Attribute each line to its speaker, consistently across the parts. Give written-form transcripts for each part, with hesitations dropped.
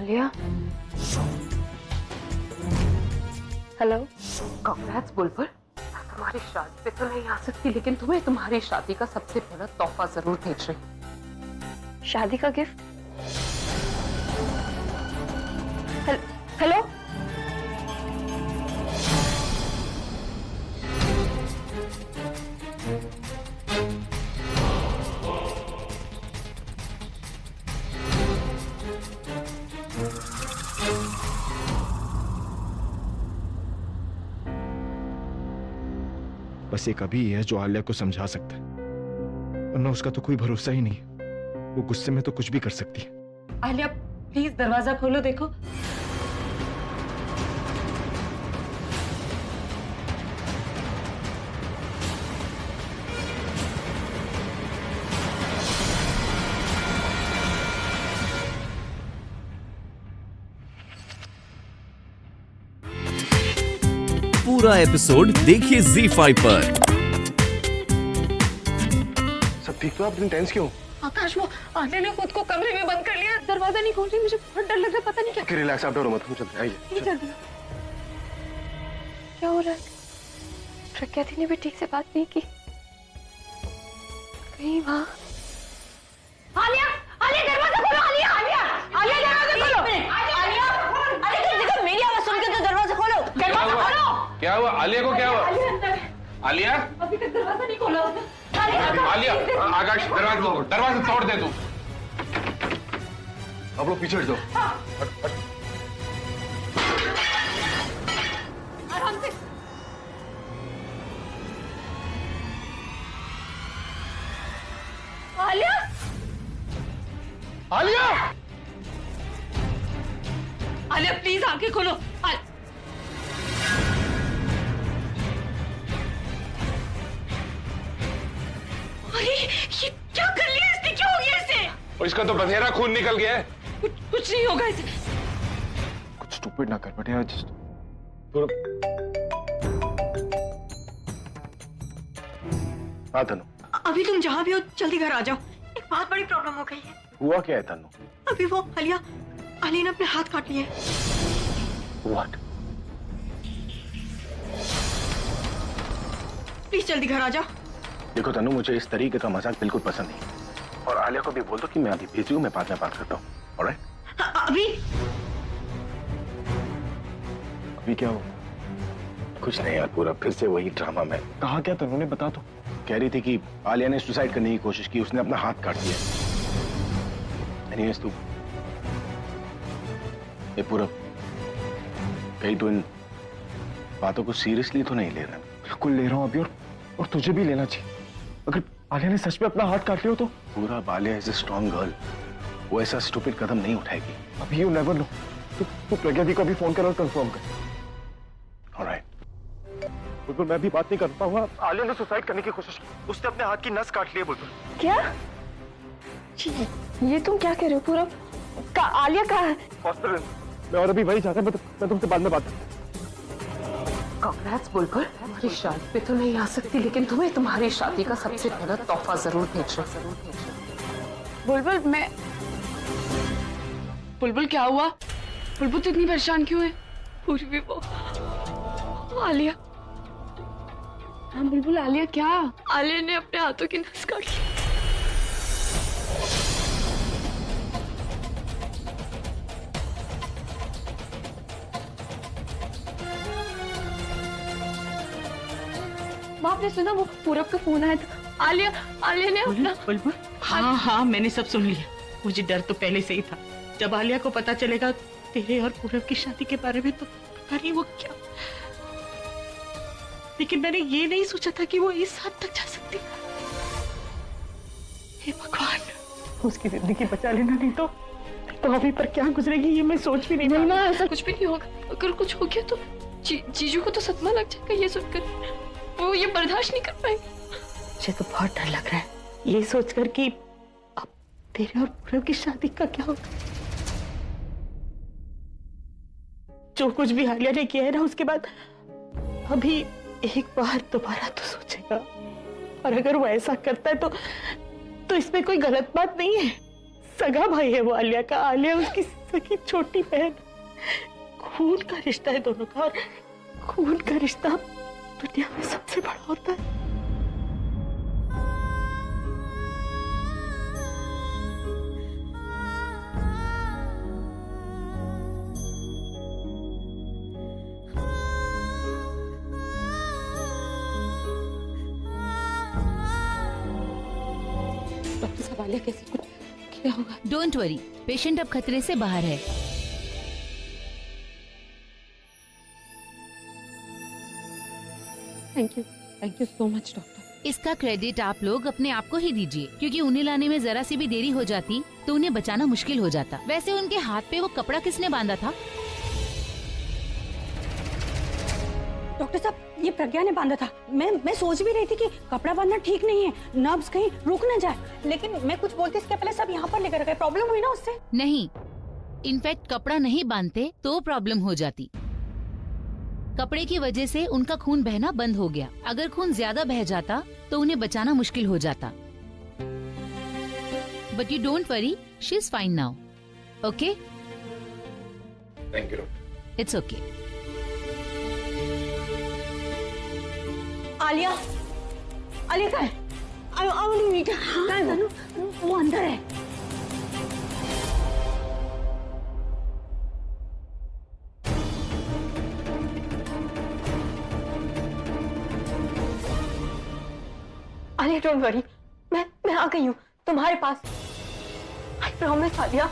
Speaker 1: Alia, hello. Congrats बुलबुल, तुम्हारी शादी पे तो नहीं आ सकती, लेकिन तुम्हें तुम्हारी शादी का सबसे बड़ा तोहफा जरूर भेज रही। शादी का गिफ्ट? हेलो।
Speaker 2: बस एक अभी ही है जो आलिया को समझा सकता है, वरना उसका तो कोई भरोसा ही नहीं। वो गुस्से में तो कुछ भी कर सकती है।
Speaker 3: आलिया प्लीज दरवाजा खोलो, देखो।
Speaker 4: पूरा एपिसोड देखिए ZEE5 पर।
Speaker 2: सब ठीक तो? आप इतने टेंस क्यों?
Speaker 3: आकाश, वो आलिया ने खुद को कमरे में बंद कर लिया, दरवाजा नहीं खोल रही, मुझे बहुत डर लग रहा है, पता नहीं क्या।
Speaker 2: ओके रिलैक्स, आप डरो मत, हम चलते हैं। आइए
Speaker 3: जल्दी।
Speaker 1: क्या हो रहा है? प्रज्ञा दी ने भी ठीक से बात नहीं की। कहीं वहाँ
Speaker 3: आलिया, आलिया दरवाजा खोलो, आलिया, आलिया, आलिया दरवाजा खोलो, आलिया, अरे देखो मेरी आवाज सुन के तो दरवाजा खोलो, दरवाजा खोलो।
Speaker 5: क्या हुआ? आलिया को क्या हुआ? आलिया
Speaker 3: अभी तक दरवाजा नहीं खोला उसने।
Speaker 5: आलिया, आकाश दरवाजा तोड़ दे तू।
Speaker 2: आप लोग पीछे हट जाओ।
Speaker 3: आराम से। आलिया,
Speaker 5: आलिया,
Speaker 3: आलिया प्लीज आंखें खोलो। अरे ये क्या कर लिया इसने? क्या हो गया इसे?
Speaker 5: और इसका तो बथेरा खून निकल गया है।
Speaker 3: कुछ नहीं होगा इसे।
Speaker 2: कुछ स्टूपिड ना कर बट यार, जस्ट हाँ तनु,
Speaker 3: अभी तुम जहाँ भी हो जल्दी घर आ जाओ, एक बहुत बड़ी प्रॉब्लम हो गई है।
Speaker 2: हुआ क्या है तनु?
Speaker 3: अभी वो आलिया ने अपने हाथ काट लिए।
Speaker 2: व्हाट?
Speaker 3: प्लीज जल्दी घर आ जाओ।
Speaker 2: देखो तनु, मुझे इस तरीके का मजाक बिल्कुल पसंद नहीं, और आलिया को भी बोल दो कि मैं अभी बिजी हूँ, मैं बाद में बात करता हूँ। ऑलराइट?
Speaker 3: अभी
Speaker 2: अभी क्या हो? कुछ नहीं यार, पूरा फिर से वही ड्रामा। में कहा क्या तनु ने, बता तो। कह रही थी कि आलिया ने सुसाइड करने की कोशिश की, उसने अपना हाथ काट दिया। एनीवेज तू ये पूरा कहीं तो इन बातों को सीरियसली तो नहीं ले रहा? बिल्कुल ले रहा हूँ अभी, और तुझे भी लेना चाहिए। अगर आलिया ने सच में अपना हाथ काट लिया तो? पूरा Alia is a strong girl, वो ऐसा स्टूपिड कदम नहीं उठाएगी। अभी यू नेवर नो। तू प्रज्ञा दी को अभी फोन कर और कंफर्म कर। ऑलराइट। बुलबुल मैं भी बात नहीं कर पाऊंगा। आलिया ने सुसाइड करने की कोशिश की, उसने अपने हाथ की नस काट ली है। बुलबुल
Speaker 1: क्या? ये तुम क्या कह रहे हो? पूरा आलिया कहाँ है?
Speaker 2: हॉस्पिटल। मैं और अभी वही जा रहा हूं, मैं तुमसे बाद में बात करता हूं।
Speaker 1: कांग्रेट्स बुलबुल, तुम्हारी शादी पे तो नहीं आ सकती, लेकिन तुम्हें तुम्हारी शादी का सबसे बड़ा तोहफा जरूर भेज रही।
Speaker 3: बुलबुल क्या हुआ? बुलबुल तो इतनी परेशान क्यों है? पूर्वी वो आलिया। हाँ बुलबुल, आलिया क्या? आलिया ने अपने हाथों की नस काट ली। आपने सुना वो पूरब का फोन आया था? आलिया ने अपना
Speaker 6: बुलबुल, हाँ मैंने सब सुन लिया। मुझे डर तो पहले से ही था, जब आलिया को पता चलेगा तेरे और पूरब की शादी के बारे में तो पता नहीं वो क्या। लेकिन मैंने ये नहीं सोचा था कि वो इस हद तक जा सकती। हे भगवान, उसकी जिंदगी बचा लेना, नहीं तो अभी पर क्या गुजरेगी ये मैं सोच भी नहीं।
Speaker 3: ना ऐसा कुछ भी नहीं होगा। अगर कुछ हो गया तो जीजू को तो सदमा लग जाएगा। ये सुनकर वो ये बर्दाश्त नहीं कर पाएंगे।
Speaker 6: मुझे तो बहुत डर लग रहा है ये सोचकर कि अब तेरे और पूरब की शादी का क्या होगा। जो कुछ भी आलिया ने किया है ना, उसके बाद अभी एक बार दोबारा तो सोचेगा। और अगर वो ऐसा करता है तो इसमें कोई गलत बात नहीं है। सगा भाई है वो आलिया का। आलिया उसकी सगी छोटी बहन। खून का रिश्ता है दोनों का, और खून का रिश्ता दुनिया में सबसे बड़ा होता है।
Speaker 1: डॉक्टर साहब आलिया कैसे, कुछ क्या होगा?
Speaker 7: डोंट वरी, पेशेंट अब खतरे से बाहर है।
Speaker 1: Thank you so much doctor.
Speaker 7: इसका क्रेडिट आप लोग अपने आप को ही दीजिए, क्योंकि उन्हें लाने में जरा सी भी देरी हो जाती तो उन्हें बचाना मुश्किल हो जाता। वैसे उनके हाथ पे वो कपड़ा किसने बांधा था?
Speaker 8: डॉक्टर साहब, ये प्रज्ञा ने बांधा था। मैं सोच भी रही थी कि कपड़ा बांधना ठीक नहीं है, नर्व्स कहीं रुक न जाए, लेकिन मैं कुछ बोलती इसके पहले सब यहाँ पर लेकर गए। प्रॉब्लम हुई ना उससे?
Speaker 7: नहीं, इनफैक्ट कपड़ा नहीं बांधते तो प्रॉब्लम हो जाती। कपड़े की वजह से उनका खून बहना बंद हो गया। अगर खून ज्यादा बह जाता तो उन्हें बचाना मुश्किल हो जाता। But you don't worry, she is fine now. Okay,
Speaker 2: thank you doctor.
Speaker 7: It's okay.
Speaker 8: Alia कहाँ है? कहाँ है वो अंदर है। आलिया डोंट वरी, मैं आ गई हूँ तुम्हारे पास। आई प्रॉमिस आलिया,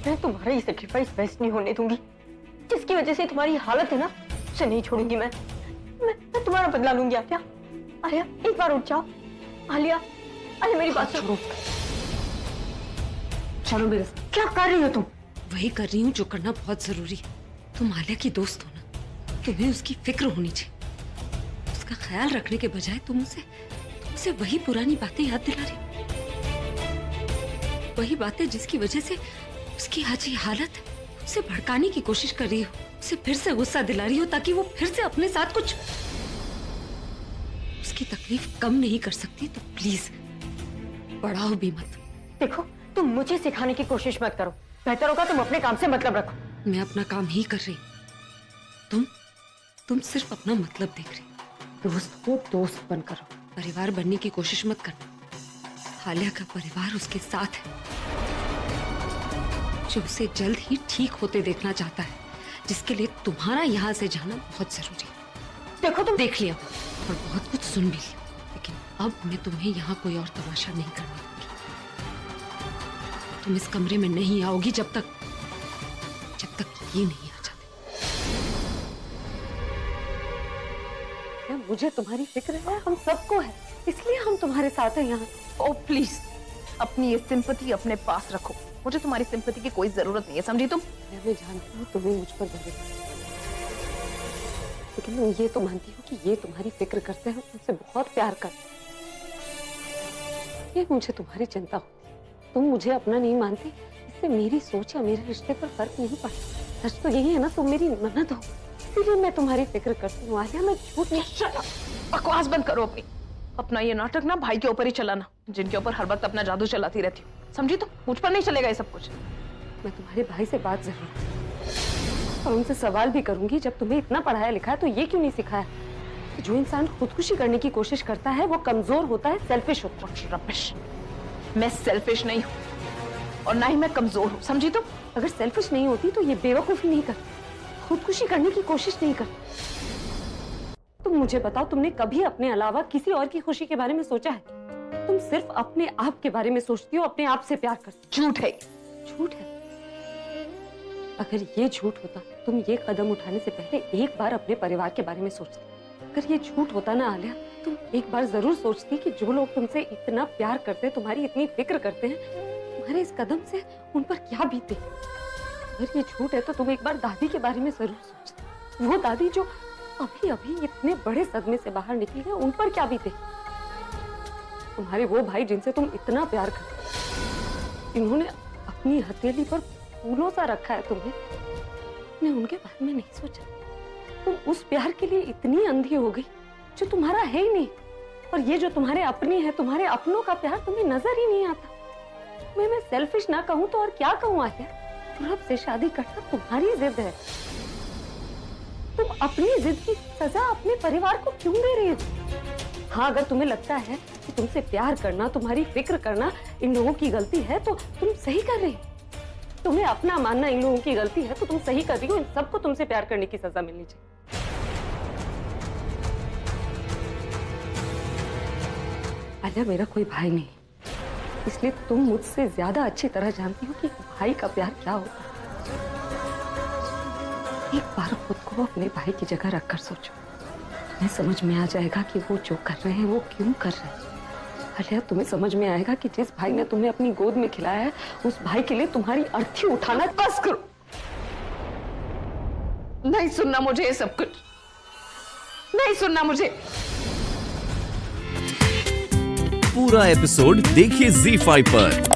Speaker 8: मैं तुम्हारा ये सैक्रिफाइस वेस्ट नहीं होने दूंगी। जिसकी वजह से तुम्हारी हालत है ना, उसे नहीं छोड़ूंगी मैं तुम्हारा बदला लूंगी। आलिया एक बार उठ जाओ। आलिया मेरी बात सुनो। चलो मेरे साथ। क्या कर रही हो तुम?
Speaker 1: वही कर रही हूँ जो करना बहुत जरूरी है। तुम आलिया की दोस्त हो ना, तुम्हें उसकी फिक्र होनी चाहिए। उसका ख्याल रखने के बजाय तुमसे वही पुरानी बातें याद दिला रही, वही बातें जिसकी वजह से उसकी आज ये हालत है। उसे भड़काने की कोशिश कर रही हो, उसे फिर से गुस्सा दिला रही हो ताकि वो फिर से अपने साथ कुछ। उसकी तकलीफ कम नहीं कर सकती तो प्लीज बढ़ाओ भी मत।
Speaker 8: देखो, तुम मुझे सिखाने की कोशिश मत करो। बेहतर होगा तुम अपने काम से मतलब रखो।
Speaker 1: मैं अपना काम ही कर रही हूँ। तुम सिर्फ अपना मतलब देख रही।
Speaker 8: दोस्त को दोस्त बनकर रहो,
Speaker 1: परिवार बनने की कोशिश मत करना। आलिया का परिवार उसके साथ है, जो उसे जल्द ही ठीक होते देखना चाहता है, जिसके लिए तुम्हारा यहाँ से जाना बहुत जरूरी है।
Speaker 8: देखो, तुम
Speaker 1: देख लिया और बहुत कुछ सुन भी लिया, लेकिन अब मैं तुम्हें यहाँ कोई और तमाशा नहीं करने दूंगी। तुम इस कमरे में नहीं आओगी जब तक ये नहीं आ जाते।
Speaker 8: मुझे तुम्हारी फिक्र है, हम सबको है, इसलिए हम तुम्हारे साथ हैं यहाँ।
Speaker 9: ओ प्लीज, अपनी ये सिंपैथी अपने पास रखो। मुझे तुम्हारी सिंपैथी की कोई जरूरत नहीं है, समझी तुम?
Speaker 8: मैं जानती हूँ तुम्हें मुझ पर भरोसा, लेकिन मैं ये तो मानती हूँ कि ये तुम्हारी फिक्र करते हैं, तुमसे बहुत प्यार करते हैं। ये मुझे तुम्हारी चिंता होती है। तुम मुझे अपना नहीं मानती, इससे मेरी सोच या मेरे रिश्ते पर फर्क नहीं पड़ता। सच तो यही है ना, तुम मेरी ननद हो, इसीलिए मैं तुम्हारी फिक्र करती हूँ। आलिया, मैं झूठ नहीं।
Speaker 9: बकवास बंद करो अपनी। अपना ये नाटक ना भाई के ऊपर ही चलाना, जिनके ऊपर हर वक्त अपना जादू चलाती रहती हो, समझी? तो मुझ पर नहीं चलेगा ये सब कुछ।
Speaker 8: मैं तुम्हारे भाई से बात जरूर करूंगी और उनसे सवाल भी करूंगी, जब तुम्हें इतना पढ़ाया लिखा है तो ये क्यों नहीं सिखाया कि जो इंसान खुदकुशी करने की कोशिश करता है वो कमजोर होता है, सेल्फिश होता है।
Speaker 9: रबिश, मैं सेल्फिश नहीं हूँ और ना ही मैं कमजोर हूँ, समझी तुम?
Speaker 8: अगर सेल्फिश नहीं होती तो ये बेवकूफी नहीं करती, खुदकुशी करने की कोशिश नहीं करती। तुम मुझे बताओ, तुमने कभी अपने अलावा किसी और की खुशी के बारे में सोचा है? तुम सिर्फ अपने आप के बारे में सोचती हो, अपने आप से प्यार करती
Speaker 9: झूठ है।
Speaker 8: झूठ है? अगर ये झूठ होता, तुम ये कदम उठाने से पहले एक बार अपने परिवार के बारे में सोचती। अगर ये झूठ होता ना आलिया, तुम एक बार जरूर सोचती कि जो लोग तुमसे इतना प्यार करते हैं, तुम्हारी इतनी फिक्र करते हैं, तुम्हारे इस कदम से उन पर क्या बीते। अगर ये झूठ है तो तुम एक बार दादी के बारे में जरूर सोचती। वो दादी जो अभी अभी इतने बड़े सदमे से बाहर निकली है, उन पर क्या बीते। तुम्हारे वो भाई जिनसे तुम इतना प्यार करते, इन्होंने अपनी हथेली पर फूलों सा रखा है तुम्हें, ने उनके बारे में नहीं सोचा। तुम उस प्यार के लिए इतनी अंधी हो गई जो तुम्हारा है ही नहीं, और ये जो तुम्हारे अपने हैं, तुम्हारे अपनों का प्यार तुम्हें नजर ही नहीं आता। तुम्हें मैं सेल्फिश ना कहूँ तो और क्या कहूँ आलिया? पूरब से शादी करना तुम्हारी जिद है। तुम अपनी जिद की सजा अपने परिवार को क्यों दे रही हो? हाँ, अगर तुम्हें लगता है कि तुमसे प्यार करना, तुम्हारी फिक्र करना इन लोगों की गलती है तो तुम सही कर रही हो। तुम्हें अपना मानना इन लोगों की गलती है तो तुम सही कर रही हो। इन सबको तुमसे प्यार करने की सजा मिलनी चाहिए। आलिया, मेरा कोई भाई नहीं, इसलिए तुम मुझसे ज्यादा अच्छी तरह जानती हो कि भाई का प्यार क्या होता है। एक बार खुद को अपने भाई की जगह रखकर सोचो, तुम्हें समझ में आ जाएगा कि वो जो कर रहे हैं वो क्यों कर रहे हैं। आलिया, तुम्हें समझ में आएगा कि जिस भाई ने तुम्हें अपनी गोद में खिलाया है, उस भाई के लिए तुम्हारी अर्थी उठाना बस करो।
Speaker 9: नहीं सुनना मुझे ये सब कुछ, नहीं सुनना मुझे।
Speaker 4: पूरा एपिसोड देखिए ZEE5 पर।